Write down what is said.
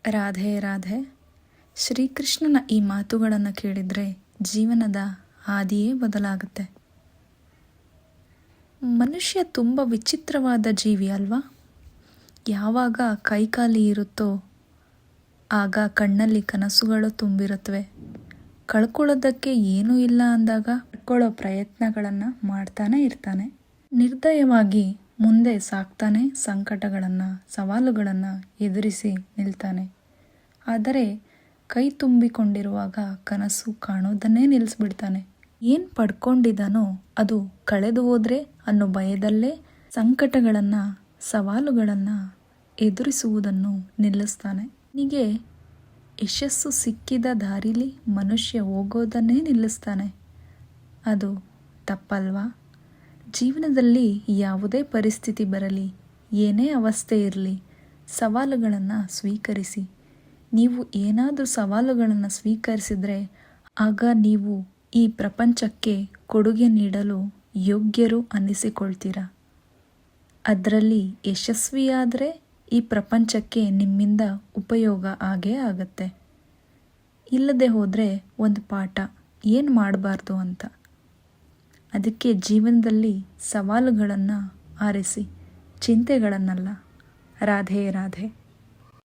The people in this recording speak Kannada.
ರಾಧೆ ರಾಧೆ. ಶ್ರೀಕೃಷ್ಣನ ಈ ಮಾತುಗಳನ್ನು ಕೇಳಿದರೆ ಜೀವನದ ಹಾದಿಯೇ ಬದಲಾಗುತ್ತೆ. ಮನುಷ್ಯ ತುಂಬ ವಿಚಿತ್ರವಾದ ಜೀವಿ ಅಲ್ವಾ? ಯಾವಾಗ ಕೈಕಾಲಿ ಇರುತ್ತೋ ಆಗ ಕಣ್ಣಲ್ಲಿ ಕನಸುಗಳು ತುಂಬಿರುತ್ತವೆ. ಕಳ್ಕೊಳ್ಳೋದಕ್ಕೆ ಏನೂ ಇಲ್ಲ ಅಂದಾಗ ಕಳ್ಕೊಳ್ಳೋ ಪ್ರಯತ್ನಗಳನ್ನು ಮಾಡ್ತಾನೆ ಇರ್ತಾನೆ. ನಿರ್ದಯವಾಗಿ ಮುಂದೆ ಸಾಕ್ತಾನೆ, ಸಂಕಟಗಳನ್ನು ಸವಾಲುಗಳನ್ನು ಎದುರಿಸಿ ನಿಲ್ತಾನೆ. ಆದರೆ ಕೈ ತುಂಬಿಕೊಂಡಿರುವಾಗ ಕನಸು ಕಾಣೋದನ್ನೇ ನಿಲ್ಲಿಸ್ಬಿಡ್ತಾನೆ. ಏನು ಪಡ್ಕೊಂಡಿದ್ದಾನೋ ಅದು ಕಳೆದು ಹೋದರೆ ಅನ್ನೋ ಭಯದಲ್ಲೇ ಸಂಕಟಗಳನ್ನು ಸವಾಲುಗಳನ್ನು ಎದುರಿಸುವುದನ್ನು ನಿಲ್ಲಿಸ್ತಾನೆ. ನಿನಗೆ ಯಶಸ್ಸು ಸಿಕ್ಕಿದ ದಾರಿಲಿ ಮನುಷ್ಯ ಹೋಗೋದನ್ನೇ ನಿಲ್ಲಿಸ್ತಾನೆ. ಅದು ತಪ್ಪಲ್ವಾ? ಜೀವನದಲ್ಲಿ ಯಾವುದೇ ಪರಿಸ್ಥಿತಿ ಬರಲಿ, ಏನೇ ಅವಸ್ಥೆ ಇರಲಿ, ಸವಾಲುಗಳನ್ನು ಸ್ವೀಕರಿಸಿ. ನೀವು ಏನಾದರೂ ಸವಾಲುಗಳನ್ನು ಸ್ವೀಕರಿಸಿದರೆ ಆಗ ನೀವು ಈ ಪ್ರಪಂಚಕ್ಕೆ ಕೊಡುಗೆ ನೀಡಲು ಯೋಗ್ಯರು ಅನ್ನಿಸಿಕೊಳ್ತೀರ. ಅದರಲ್ಲಿ ಯಶಸ್ವಿಯಾದರೆ ಈ ಪ್ರಪಂಚಕ್ಕೆ ನಿಮ್ಮಿಂದ ಉಪಯೋಗ ಆಗೇ ಆಗುತ್ತೆ. ಇಲ್ಲದೆ ಹೋದರೆ ಒಂದು ಪಾಠ, ಏನು ಮಾಡಬಾರ್ದು ಅಂತ. ಅದಕ್ಕೆ ಜೀವನದಲ್ಲಿ ಸವಾಲುಗಳನ್ನು ಆರಿಸಿ, ಚಿಂತೆಗಳನ್ನಲ್ಲ. ರಾಧೆ ರಾಧೆ.